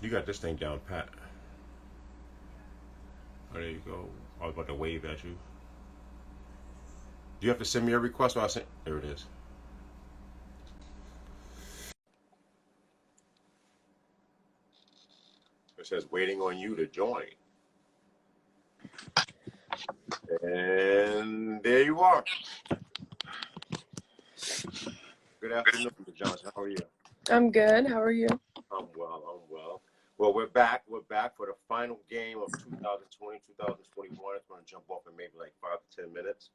You got this thing down pat. Oh, there you go. I was about to wave at you. Do you have to send me a request? Or I sent. There it is. It says waiting on you to join. And there you are. Good afternoon, Ms. Johnson. How are you? I'm good. How are you? I'm well. I'm well. Well, we're back. We're back for the final game of 2020, 2021. It's going to jump off in maybe like 5 to 10 minutes.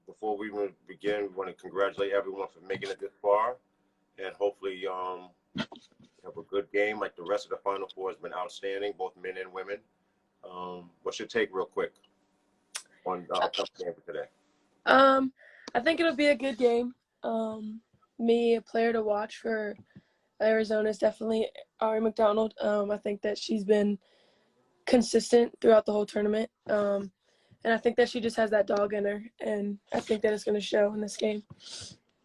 Before we begin, we want to congratulate everyone for making it this far, and hopefully have a good game. Like the rest of the Final Four has been outstanding, both men and women. What's your take, real quick, on the upcoming game for today? I think it'll be a good game. Me, a player to watch for Arizona is definitely Ari McDonald. I think that she's been consistent throughout the whole tournament. And I think that she just has that dog in her, and I think that it's going to show in this game.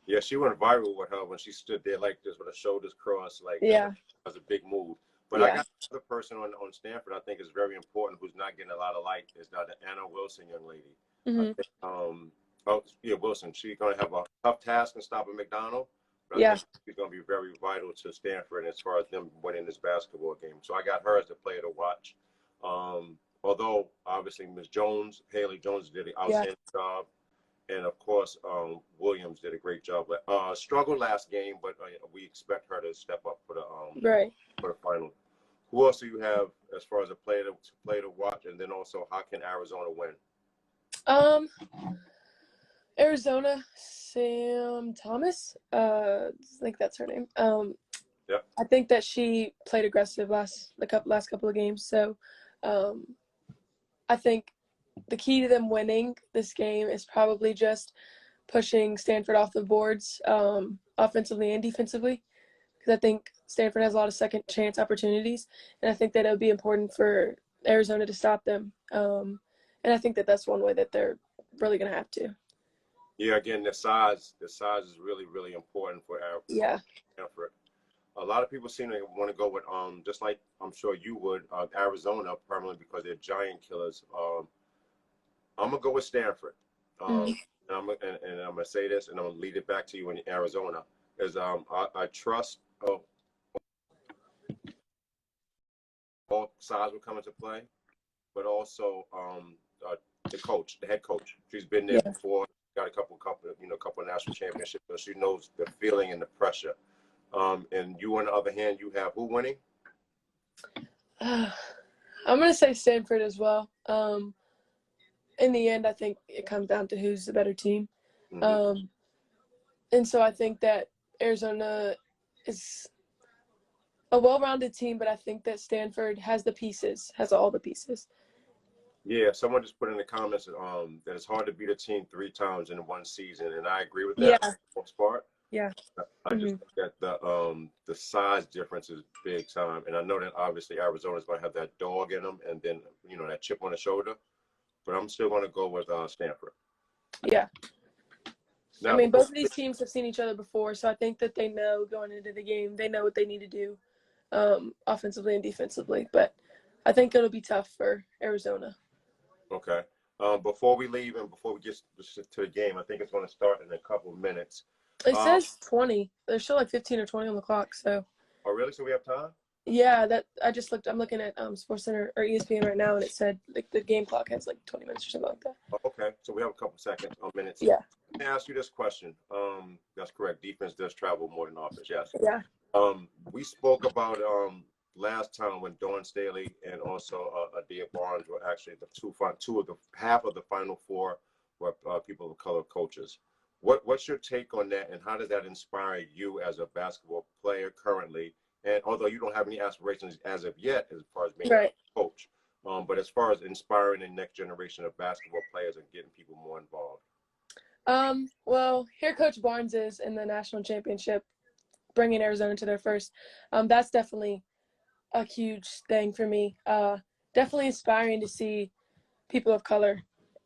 Yeah, she went viral with her when she stood there like this with her shoulders crossed. Like, yeah, that was a big move. But yeah. I got another person on Stanford I think is very important who's not getting a lot of light. Is the Anna Wilson young lady. Mm-hmm. Wilson. She's going to have a tough task in stopping McDonald. But I think she's going to be very vital to Stanford as far as them winning this basketball game. So I got her as the player to watch. Although, obviously, Haley Jones did an outstanding job. And, of course, Williams did a great job. Struggled last game, but we expect her to step up for the final. Who else do you have as far as a player to watch? And then also, how can Arizona win? Arizona, Sam Thomas. I think that's her name. I think that she played aggressive last couple of games. So I think the key to them winning this game is probably just pushing Stanford off the boards offensively and defensively, because I think Stanford has a lot of second chance opportunities, and I think that it would be important for Arizona to stop them. And I think that that's one way that they're really going to have to. Yeah, again, the size is really, really important for Stanford. A lot of people seem to want to go with, just like I'm sure you would, Arizona permanently because they're giant killers. I'm going to go with Stanford. And I'm going to say this, and I'm going to lead it back to you in Arizona, is I trust all sides will come into play, but also the head coach. She's been there before, got a couple of national championships, so she knows the feeling and the pressure. And you, on the other hand, you have who winning? I'm going to say Stanford as well. In the end, I think it comes down to who's the better team. Mm-hmm. And so I think that Arizona is a well-rounded team, but I think that Stanford has all the pieces. Yeah, someone just put in the comments that it's hard to beat a team 3 times in one season, and I agree with that for the most part. Yeah. I just think that the size difference is big time, and I know that obviously Arizona's going to have that dog in them, and then that chip on the shoulder. But I'm still going to go with Stanford. Yeah. Now, I mean, both of these teams have seen each other before, so I think that they know going into the game, they know what they need to do offensively and defensively. But I think it'll be tough for Arizona. Okay. Before we leave and before we get to the game, I think it's going to start in a couple of minutes. It says 20. There's still like 15 or 20 on the clock. So. Oh, really? So we have time? Yeah, I just looked. I'm looking at SportsCenter or ESPN right now, and it said like the game clock has like 20 minutes or something like that. Okay, so we have a couple seconds, minutes. Yeah. Let me ask you this question. That's correct. Defense does travel more than offense. Yes. Yeah. We spoke about last time when Dawn Staley and also Adia Barnes were actually half of the Final Four were people of color coaches. What's your take on that, and how does that inspire you as a basketball player currently? And although you don't have any aspirations as of yet, as far as being a coach, but as far as inspiring the next generation of basketball players and getting people more involved. Well, here Coach Barnes is in the national championship, bringing Arizona to their first. That's definitely a huge thing for me. Definitely inspiring to see people of color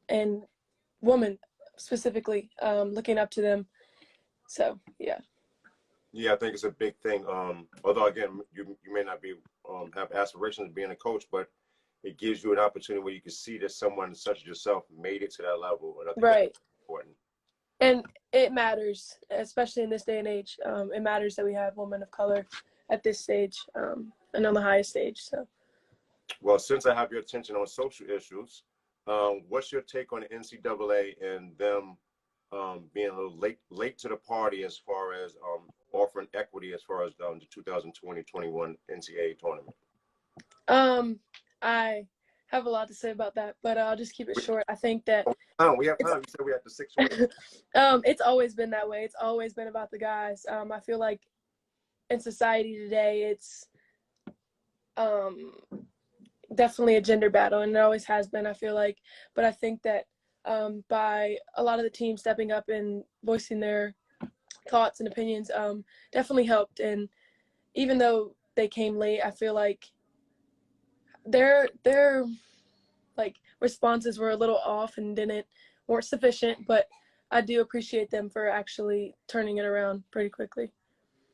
and women specifically looking up to them. So, yeah. Yeah, I think it's a big thing. Although again, you may not be have aspirations of being a coach, but it gives you an opportunity where you can see that someone such as yourself made it to that level, and I think Right. that's important. And it matters, especially in this day and age. It matters that we have women of color at this stage and on the highest stage. So, well, since I have your attention on social issues, what's your take on the NCAA and them being a little late to the party as far as offering equity as far as the 2020-21 NCAA tournament? I have a lot to say about that, but I'll just keep it short. I think that We have time. You said we have to 6 minutes. it's always been that way. It's always been about the guys. I feel like in society today, it's definitely a gender battle, and it always has been, I feel like. But I think that by a lot of the teams stepping up and voicing their thoughts and opinions definitely helped. And even though they came late, I feel like their like responses were a little off and weren't sufficient, but I do appreciate them for actually turning it around pretty quickly.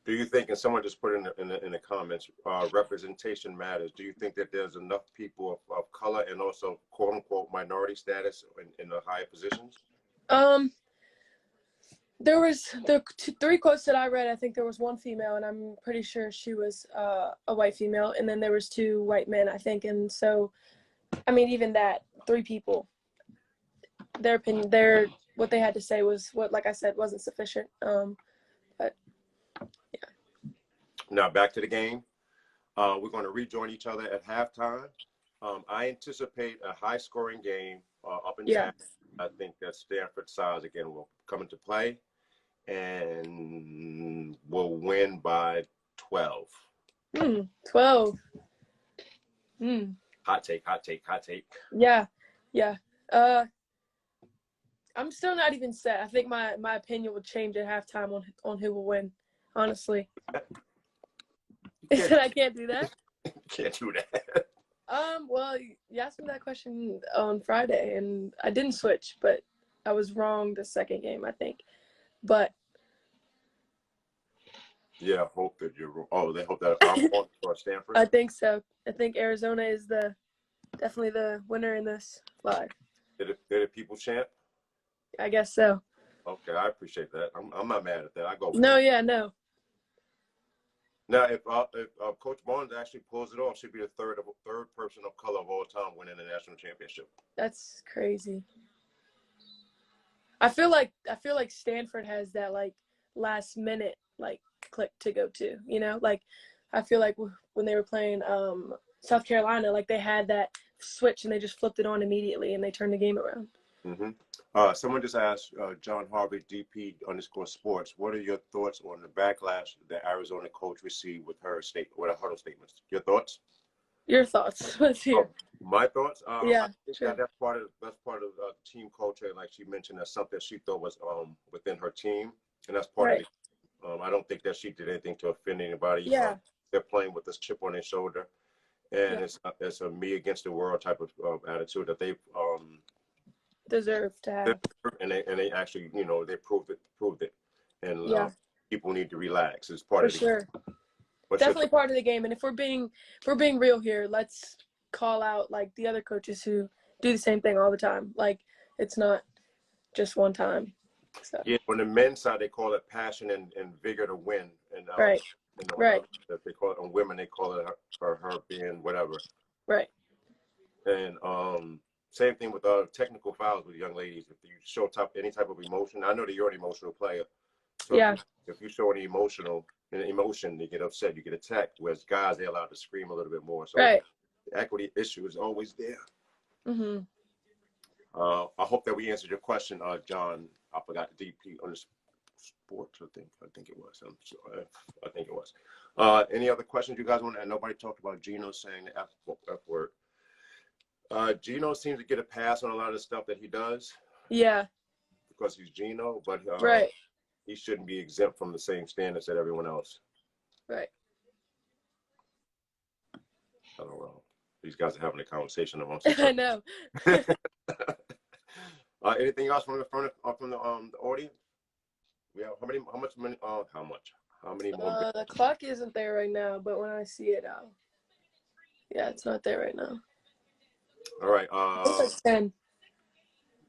Do you think, and someone just put in the comments, representation matters? Do you think that there's enough people of color and also quote unquote minority status in the higher positions? There was the 3 quotes that I read. I think there was 1 female, and I'm pretty sure she was a white female, and then there was 2 white men, I think. And so, I mean, even that 3 people, their opinion, what they had to say was what, like I said, wasn't sufficient. But yeah. Now back to the game. We're going to rejoin each other at halftime. I anticipate a high-scoring game up and down. I think that Stanford size again will come into play, and will win by 12. 12. Hot take, hot take, hot take. Yeah. I'm still not even set. I think my opinion will change at halftime on who will win, honestly. I can't do that? Can't do that. Well, you asked me that question on Friday, and I didn't switch, but I was wrong the second game, I think. But yeah, hope that you're wrong. Oh, they hope that I'm on for Stanford. I think so. I think Arizona is definitely the winner in this live. Did the people chant? I guess so. Okay, I appreciate that. I'm not mad at that. I go with No, that. yeah, no. Now, if Coach Barnes actually pulls it off, she'd be the third person of color of all time winning the national championship. That's crazy. I feel like Stanford has that like last minute like click to go to, you know? Like I feel like when they were playing South Carolina, like they had that switch and they just flipped it on immediately and they turned the game around. Mm-hmm. Someone just asked John Harvey, DP_sports, what are your thoughts on the backlash that Arizona coach received with her huddle statements? Your thoughts? Your thoughts? Let's hear. My thoughts? Yeah, I think sure. that's part of team culture. Like she mentioned, that's something she thought was within her team, and that's part of it. I don't think that she did anything to offend anybody. Yeah. They're playing with this chip on their shoulder, and it's a me against the world type of attitude that they've deserve to have. And they actually, they proved it. And people need to relax. It's part For of the sure. Definitely part of the game. And if we're being real here, let's call out like the other coaches who do the same thing all the time. Like it's not just one time. So. Yeah, on the men's side they call it passion and vigor to win. And right. If they call it on women, they call it her being whatever. Right. And same thing with technical fouls with young ladies. If you show any type of emotion, I know that you're an emotional player. So if you show any emotion, you get upset, you get attacked. Whereas guys, they're allowed to scream a little bit more. So the equity issue is always there. Mm-hmm. I hope that we answered your question, John. I forgot the DP on the sports. I think it was. I'm sorry. I think it was. Any other questions you guys want to add? Nobody talked about Gino saying the F word. Gino seems to get a pass on a lot of the stuff that he does. Yeah. Because he's Gino, but he shouldn't be exempt from the same standards that everyone else. Right. I don't know. These guys are having a conversation amongst each other. I know. Anything else from the audience? We have how much money? How much? How many more? The clock isn't there right now, but when I see it, yeah, it's not there right now. All right. It's like 10.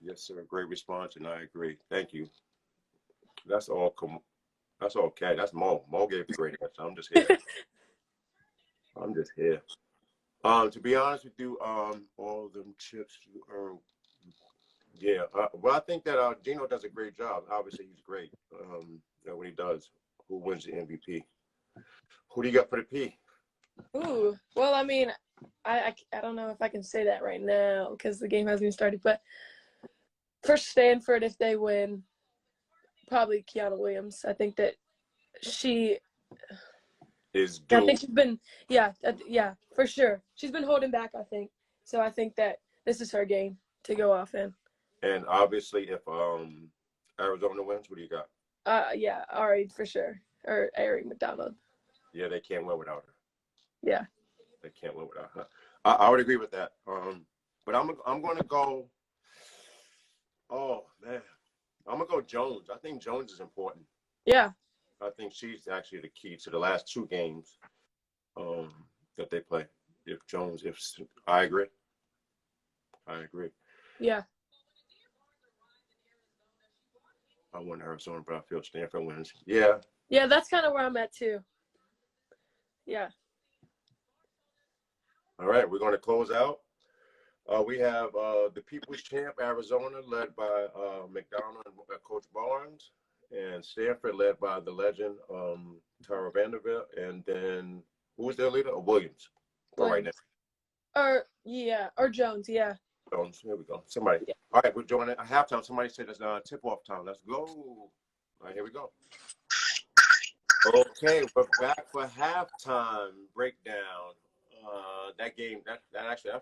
Yes, sir. Great response, and I agree. Thank you. That's all. That's okay. That's Mo. Mo gave the great answer. I'm just here. I'm just here. To be honest with you, all of them chips you earn. Yeah. Well, I think that Gino does a great job. Obviously, he's great. What he does. Who wins the MVP? Who do you got for the P? Ooh. Well, I mean, I don't know if I can say that right now because the game hasn't even started. But for Stanford, if they win, probably Kiana Williams. I think that she Is I due. think she's been, yeah, for sure. She's been holding back, I think. So I think that this is her game to go off in. And obviously, if Arizona wins, what do you got? Yeah, Ari for sure, or Ari McDonald. Yeah, they can't win without her. Yeah, they can't win without her. I would agree with that. But I'm going to go. Oh man, I'm gonna go Jones. I think Jones is important. Yeah. I think she's actually the key to the last two games that they play. If I agree. Yeah. I want Arizona, but I feel Stanford wins. Yeah. Yeah, that's kind of where I'm at too. Yeah. All right, we're going to close out. We have the People's Champ, Arizona, led by McDonald and Coach Barnes, and Stanford, led by the legend, Tara Vanderbilt, and then who was their leader? Williams. Right now. Or Jones, yeah. Jones, here we go. Somebody. Yeah. All right, we're joining at halftime. Somebody said it's tip-off time. Let's go. All right, here we go. Okay, we're back for halftime breakdown. That game, that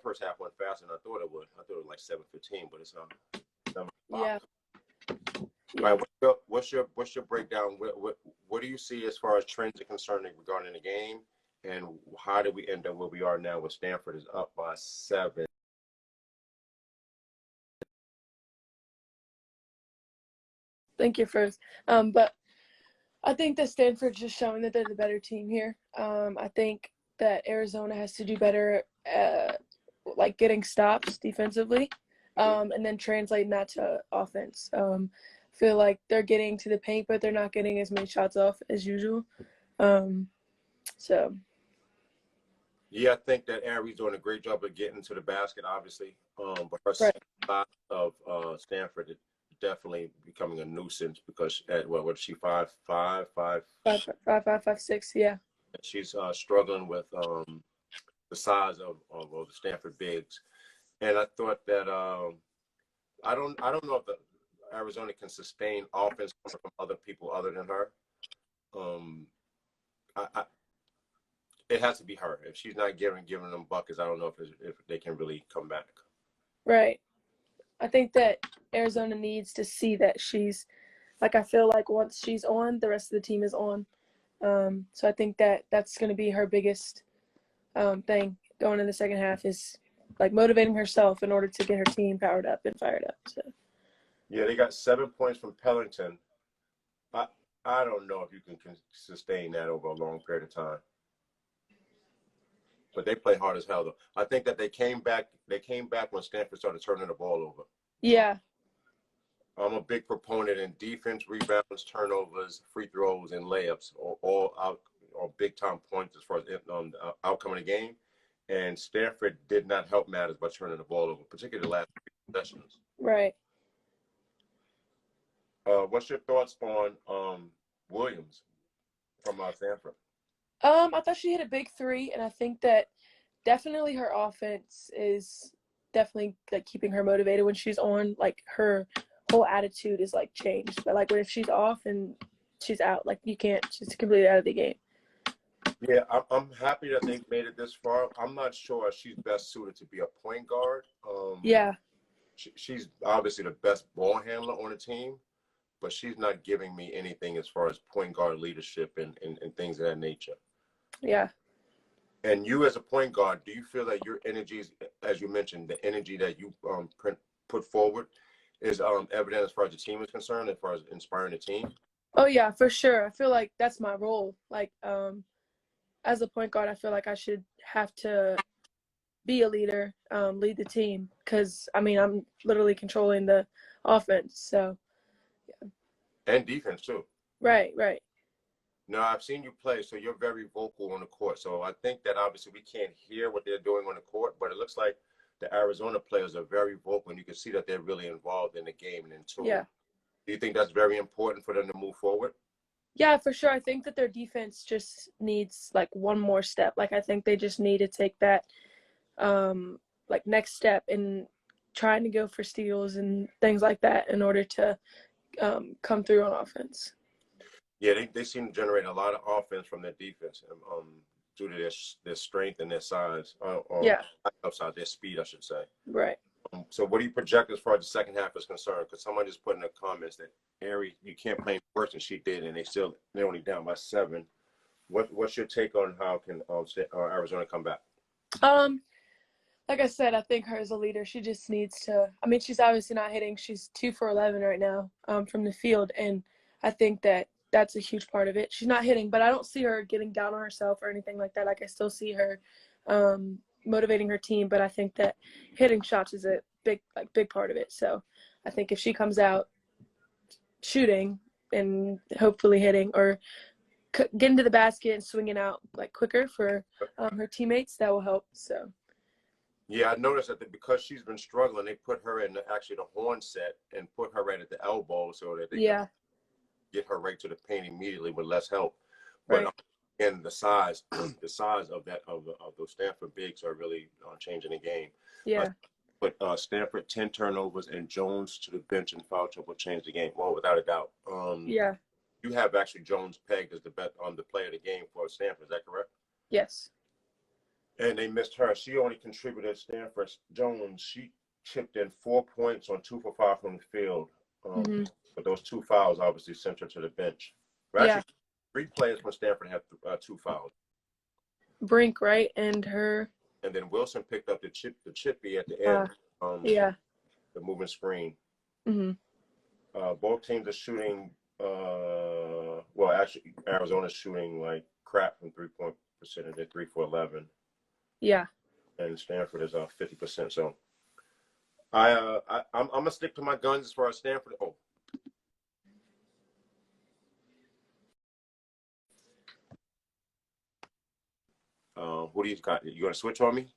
first half went faster than I thought it would. I thought it was like 7:15, but it's 7:05. Yeah. All right, what's your breakdown? What do you see as far as trends are concerned regarding the game, and how did we end up where we are now? With Stanford is up by 7. Thank you first. But I think that Stanford's just showing that they're the better team here. I think that Arizona has to do better, like getting stops defensively, and then translating that to offense. Feel like they're getting to the paint, but they're not getting as many shots off as usual. So. Yeah, I think that Ari's doing a great job of getting to the basket, obviously. But her side of Stanford is definitely becoming a nuisance because what is she 5'5", 5'6", yeah. She's struggling with the size of the Stanford bigs, and I thought that I don't know if the Arizona can sustain offense from other people other than her. It has to be her. If she's not giving them buckets, I don't know if they can really come back. Right. I think that Arizona needs to see that she's, like, I feel like once she's on, the rest of the team is on. So I think that that's going to be her biggest thing going in the second half is, like, motivating herself in order to get her team powered up and fired up. So. Yeah, they got 7 points from Pellington. I don't know if you can sustain that over a long period of time. But they play hard as hell, though. I think that they came back when Stanford started turning the ball over. Yeah. I'm a big proponent in defense, rebounds, turnovers, free throws, and layups, all big time points as far as the outcome of the game. And Stanford did not help matters by turning the ball over, particularly the last 3 possessions. Right. What's your thoughts on Williams from Stanford? I thought she hit a big 3, and I think that definitely her offense is definitely, like, keeping her motivated when she's on. Like, her whole attitude is, like, changed. But, like, if she's off and she's out, like, she's completely out of the game. Yeah, I'm happy that they've made it this far. I'm not sure she's best suited to be a point guard. Yeah. She's obviously the best ball handler on the team, but she's not giving me anything as far as point guard leadership and things of that nature. Yeah. And you as a point guard, do you feel that your energies, as you mentioned, the energy that you put forward is evident as far as the team is concerned, as far as inspiring the team? Oh yeah, for sure. I feel like that's my role. Like, as a point guard, I feel like I should have to be a leader, lead the team, because I mean I'm literally controlling the offense. So yeah. And defense too. Right, right. No, I've seen you play, so you're very vocal on the court. So I think that obviously we can't hear what they're doing on the court, but it looks like the Arizona players are very vocal, and you can see that they're really involved in the game and in tune. Yeah. Do you think that's very important for them to move forward? Yeah, for sure. I think that their defense just needs like one more step. Like I think they just need to take that like next step in trying to go for steals and things like that in order to come through on offense. Yeah, they seem to generate a lot of offense from their defense, due to their strength and their size, Yeah. outside their speed, I should say. Right. So what do you project as far as the second half is concerned? Because someone just put in the comments that you can't play worse than she did, and they're only down by 7. What's your take on how can Arizona come back? Like I said, I think her as a leader, she just needs to. I mean, she's obviously not hitting. She's 2 for 11 right now from the field, and I think that that's a huge part of it. She's not hitting, but I don't see her getting down on herself or anything like that. Like I still see her motivating her team, but I think that hitting shots is a big part of it. So I think if she comes out shooting and hopefully hitting or getting to the basket and swinging out like quicker for her teammates, that will help. So. Yeah, I noticed that because she's been struggling, they put her in actually the horn set and put her right at the elbow so that they can get her right to the paint immediately with less help. But right. And the size, the size of those Stanford bigs are really changing the game. Yeah. But Stanford 10 turnovers and Jones to the bench and foul trouble changed the game. Well, without a doubt. Yeah. You have actually Jones pegged as the player of the game for Stanford. Is that correct? Yes. And they missed her. She only contributed. Stanford Jones, she chipped in 4 points on 2 for 5 from the field. But those 2 fouls obviously sent her to the bench. But actually, 3 players from Stanford had 2 fouls. Brink, right, and her. And then Wilson picked up the chippy at the end. The moving screen. Both teams are shooting. Well, actually, Arizona's shooting like crap from 3-point percentage. They're 3 for 11. Yeah. And Stanford is 50%. So I'm gonna stick to my guns as far as Stanford. Who do you got? You gonna switch on me?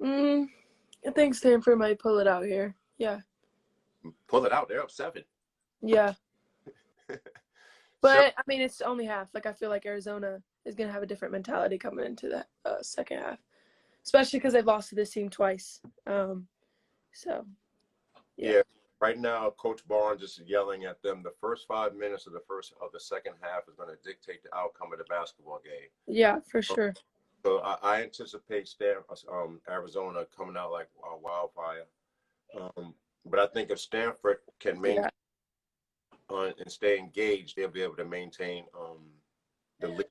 I think Stanford might pull it out here. Yeah. Pull it out. They're up 7. Yeah. But I mean, it's only half. Like I feel like Arizona is gonna have a different mentality coming into that second half, especially because they've lost to this team twice. So. Yeah. Right now, Coach Barnes is yelling at them. The first 5 minutes of the second half is going to dictate the outcome of the basketball game. Yeah, for sure. So I anticipate Arizona coming out like wildfire. But I think if Stanford can maintain and stay engaged, they'll be able to maintain the lead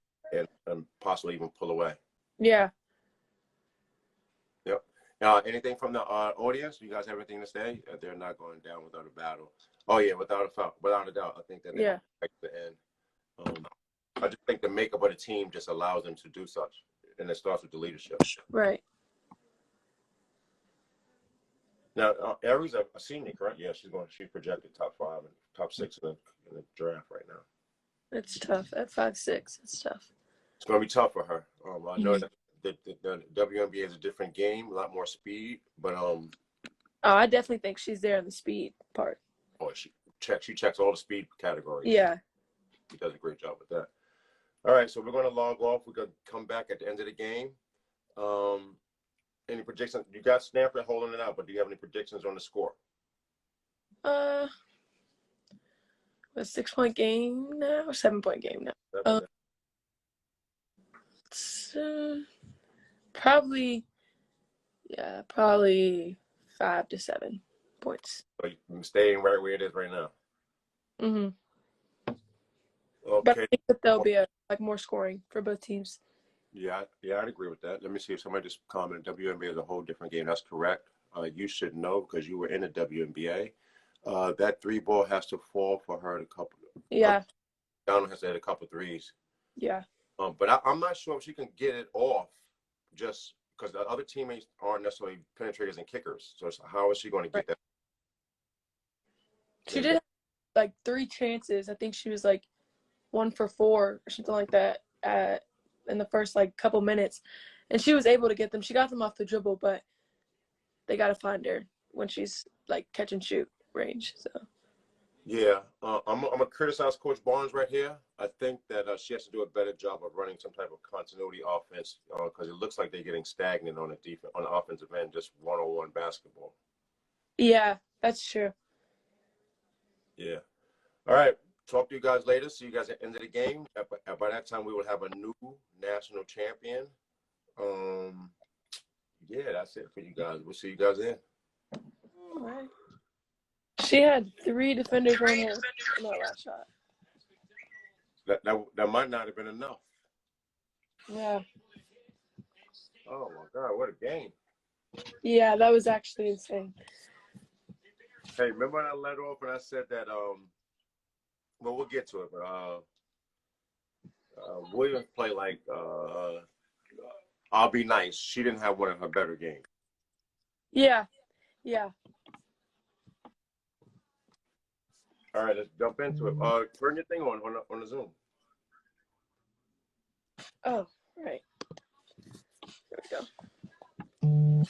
and possibly even pull away. Yeah. Yep. Anything from the audience? You guys have anything to say? They're not going down without a battle. Oh yeah, without a doubt. I think that they're at the end. I just think the makeup of the team just allows them to do such, and it starts with the leadership. Right. Now, Aries a senior, correct? Yeah, she's projected top 5 and top 6 in the draft right now. It's tough at 5'6". It's tough. It's going to be tough for her. I know that the WNBA is a different game, a lot more speed, but I definitely think she's there in the speed part. Oh, she checks all the speed categories. Yeah. She does a great job with that. All right, so we're going to log off. We're going to come back at the end of the game. Any predictions? You got Stanford holding it out, but do you have any predictions on the score? A 6-point game now, or 7-point game now. Probably 5 to 7 points. So you're staying right where it is right now. Okay. But I think that there'll be more scoring for both teams. Yeah, I'd agree with that. Let me see if somebody just commented. WNBA is a whole different game. That's correct. You should know because you were in the WNBA. That 3 ball has to fall for her to couple. Yeah. Donald has had a couple threes. Yeah. But I'm not sure if she can get it off just because the other teammates aren't necessarily penetrators and kickers. So how is she going to get that? She did have, like 3 chances. I think she was like 1 for 4 or something like that in the first like couple minutes, and she was able to get them. She got them off the dribble, but they got to find her when she's like catch and shoot range. So. Yeah, I'm gonna criticize Coach Barnes right here. I think that she has to do a better job of running some type of continuity offense because it looks like they're getting stagnant on the offensive end, just one-on-one basketball. Yeah, that's true. Yeah. All right. Talk to you guys later. See you guys at the end of the game. By that time, we will have a new national champion. Yeah, that's it for you guys. We'll see you guys then. All right. She had 3 defenders on her in that last shot. That might not have been enough. Yeah. Oh my God, what a game! Yeah, that was actually insane. Hey, remember when I led off and I said that well, we'll get to it, but Williams played like I'll be nice. She didn't have one of her better games. Yeah. Yeah. All right, let's jump into it. Turn your thing on the Zoom. Oh, right. There we go.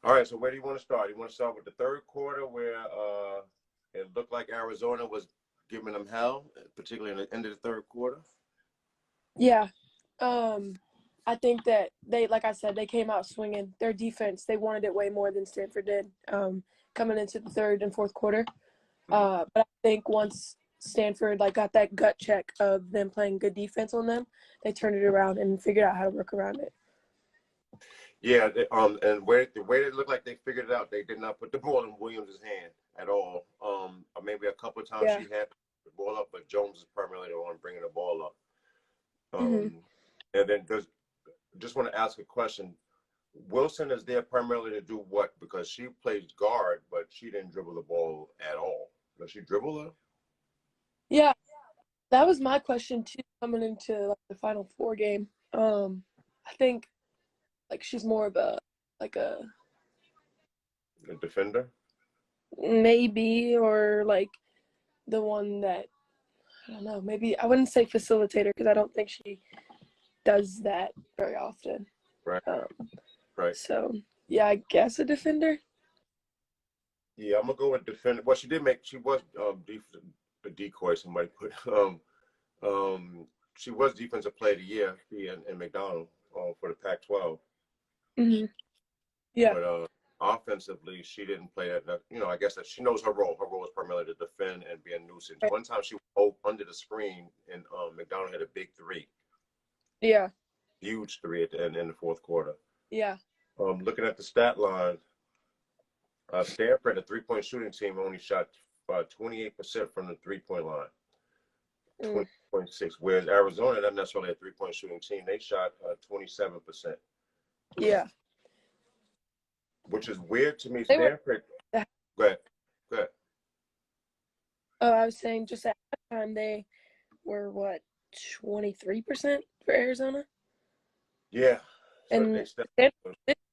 All right, so where do you want to start? You want to start with the third quarter where it looked like Arizona was giving them hell, particularly in the end of the third quarter? Yeah. I think that like I said, they came out swinging. Their defense, they wanted it way more than Stanford did coming into the third and fourth quarter. But I think once Stanford got that gut check of them playing good defense on them, they turned it around and figured out how to work around it. Yeah, and the way it looked like they figured it out, they did not put the ball in Williams' hand at all. Maybe a couple of times she had the ball up, but Jones is primarily the one bringing the ball up. And then just want to ask a question. Wilson is there primarily to do what? Because she plays guard, but she didn't dribble the ball at all. Does she dribble her? Yeah, that was my question too coming into the Final Four game. I think she's more of a defender, maybe, or the one that I don't know. Maybe I wouldn't say facilitator because I don't think she does that very often. Right. Right. So yeah, I guess a defender. Yeah, I'm gonna go with defender. Well, she was a decoy. Somebody put she was defensive player of the year in McDonald for the Pac-12. Yeah. But offensively, she didn't play that. I guess that she knows her role. Her role is primarily to defend and be a nuisance. Right. One time she was under the screen, and McDonald had a big 3. Yeah. Huge 3 at the end in the fourth quarter. Yeah. Looking at the stat line, Stanford, the 3-point shooting team, only shot 28% from the 3-point line. 20.6. Whereas Arizona, not necessarily a 3-point shooting team, they shot 27%. Yeah. Which is weird to me. Stanford. Go ahead. Oh, I was saying just at that time they were 23% for Arizona? Yeah. So and they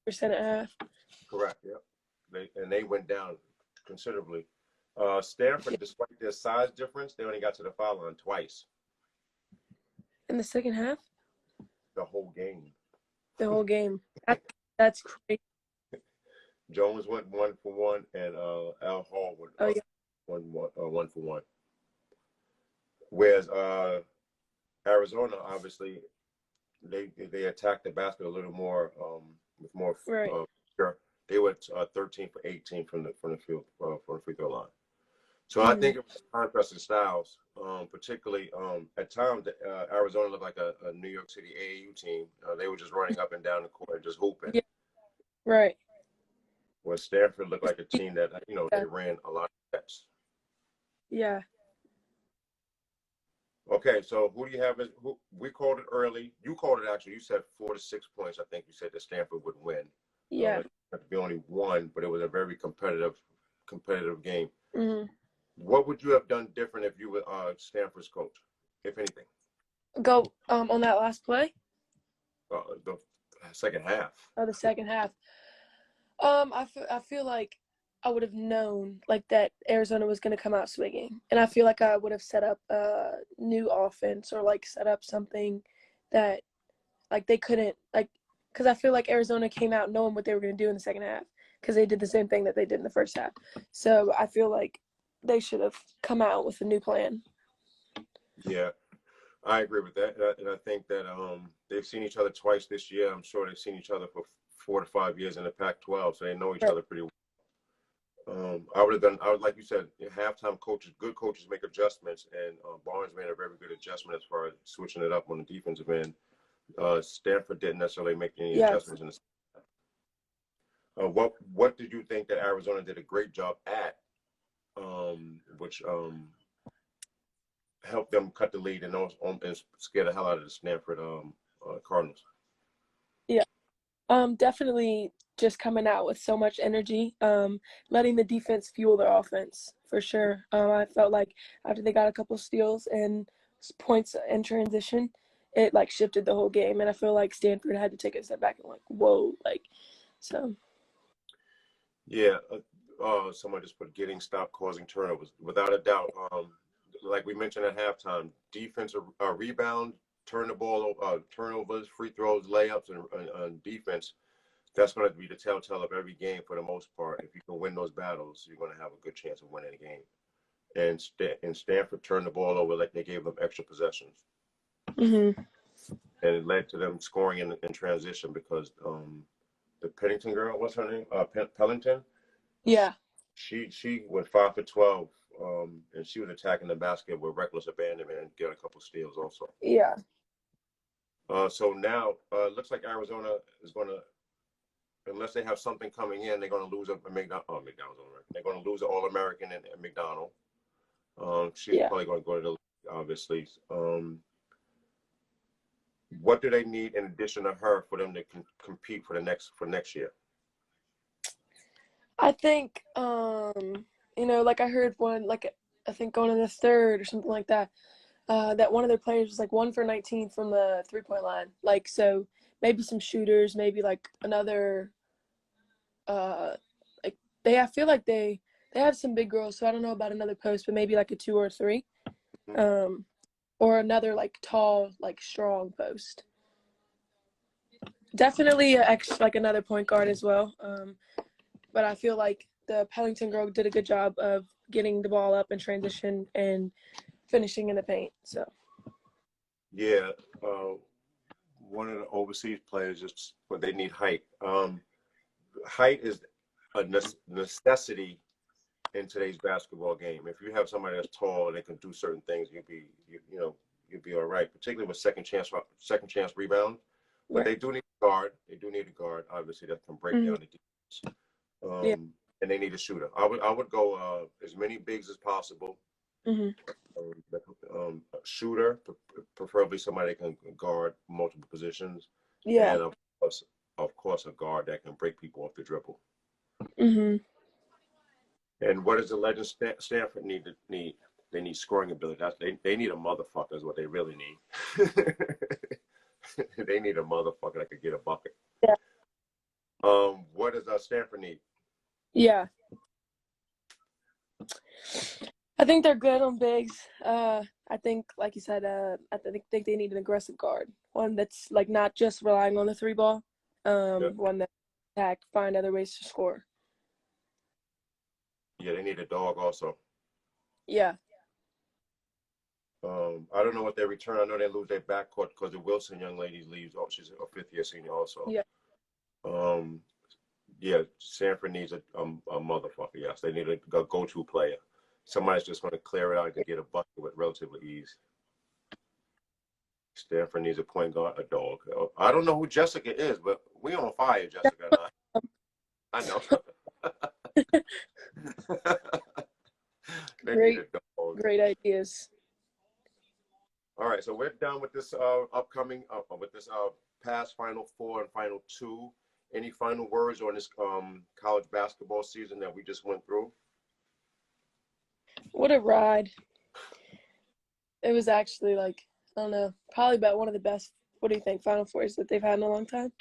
50% at half. Correct, yeah. They went down considerably. Stanford, despite their size difference, they only got to the foul line twice. In the second half? The whole game. The whole game. That's crazy. Jones went 1 for 1, and Al Hall went 1 for 1. Whereas Arizona, obviously, they attacked the basket a little more with more. Right. They went 13 for 18 from the field from the free throw line. So I think it was contrasting styles, particularly at times Arizona looked like a New York City AAU team. They were just running up and down the court and just hooping. Yeah. Right. Where Stanford looked like a team that they ran a lot of steps. Yeah. Okay, so who do you have? We called it early. You called it actually. You said 4 to 6 points. I think you said that Stanford would win. Yeah. It had to be only 1, but it was a very competitive game. What would you have done different if you were Stanford's coach, if anything? Go on that last play. The second half. Oh, the second half. I feel like I would have known like that Arizona was going to come out swinging, and I feel like I would have set up a new offense or like set up something that like they couldn't like, because I feel like Arizona came out knowing what they were going to do in the second half because they did the same thing that they did in the first half. So I feel like they should have come out with a new plan. Yeah, I agree with that, and I think that they've seen each other twice this year. I'm sure they've seen each other for 4 to 5 years in the Pac-12, so they know each other pretty well. I would, like you said, halftime coaches, good coaches make adjustments, and Barnes made a very good adjustment as far as switching it up on the defensive end. Stanford didn't necessarily make any adjustments in the what did you think that Arizona did a great job at, which helped them cut the lead and scare the hell out of the Stanford Cardinals? Yeah. Definitely just coming out with so much energy, letting the defense fuel their offense for sure. I felt like after they got a couple steals and points in transition, it like shifted the whole game, and I feel like Stanford had to take a step back and like, whoa, like, so. Yeah, someone just put getting stopped causing turnovers. Without a doubt, like we mentioned at halftime, defensive rebound, turn the ball, turnovers, free throws, layups, and defense. That's going to be the telltale of every game for the most part. If you can win those battles, you're going to have a good chance of winning a game. And Stanford turned the ball over like they gave them extra possessions. Mm-hmm. And it led to them scoring in transition because the Pennington girl, what's her name? Pellington? Yeah. She went 5 for 12, and she was attacking the basket with reckless abandonment and got a couple steals also. Yeah. So now it looks like Arizona is going to, unless they have something coming in, they're going to lose McDonald's. They're going to lose an All-American and McDonald. She's probably going to go to the league, obviously. What do they need in addition to her for them to compete for next year? I think, like I heard one, like I think going in the third or something like that, that one of their players was like 1 for 19 from the 3-point line. Like, so maybe some shooters, maybe like another, like I feel like they have some big girls, so I don't know about another post, but maybe like a 2 or 3, or another like tall, like strong post. Definitely like another point guard as well. But I feel like the Pellington girl did a good job of getting the ball up in transition and finishing in the paint. So. Yeah, one of the overseas players just, but they need height. Height is a necessity in today's basketball game. If you have somebody that's tall and they can do certain things, you'd be all right. Particularly with second chance rebound. But they do need a guard. They do need a guard, obviously, that can break down the defense. And they need a shooter. I would go as many bigs as possible. A shooter, preferably somebody that can guard multiple positions. Yeah. And of course, a guard that can break people off the dribble. And what does the legend Stanford need? They need scoring ability. They need a motherfucker is what they really need. They need a motherfucker that could get a bucket. Yeah. What does Stanford need? Yeah. I think they're good on bigs. I think, like you said, I think they need an aggressive guard, one that's like not just relying on the 3 ball, one that attack, find other ways to score. Yeah, they need a dog also. Yeah. I don't know what they return. I know they lose their backcourt because the Wilson young lady leaves. Oh, she's a 5th-year senior also. Yeah. Yeah, Stanford needs a motherfucker. Yes, they need a go-to player. Somebody's just going to clear it out and get a bucket with relatively ease. Stanford needs a point guard, a dog. I don't know who Jessica is, but we on fire, Jessica and I know. Great ideas. All right, so we're done with this upcoming past Final Four and Final 2. Any final words on this college basketball season that we just went through? What a ride. It was actually like, I don't know, probably about one of the best, what do you think, Final Fours that they've had in a long time?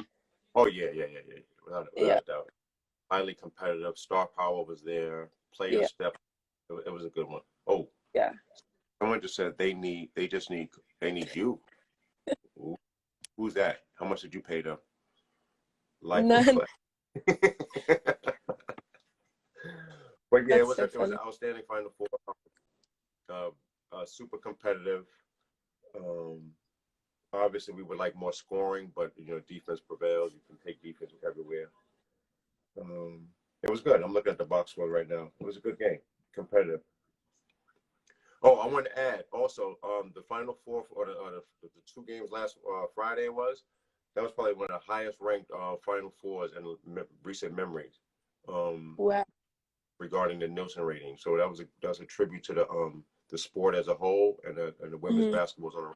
Oh, yeah. Without a doubt. Highly competitive. Star power was there. Players step. It was a good one. Oh. Yeah. Someone just said they need you. Who's that? How much did you pay them? Like None. But yeah, it was so an outstanding Final Four. Super competitive. Obviously, we would like more scoring, but defense prevails. You can take defense everywhere. It was good. I'm looking at the box score right now. It was a good game, competitive. Oh, I want to add also the Final Four or the 2 games last Friday that was probably one of the highest ranked Final Fours in recent memories. Wow. Regarding the Nielsen rating, so that was a tribute to the sport as a whole and the women's basketball's on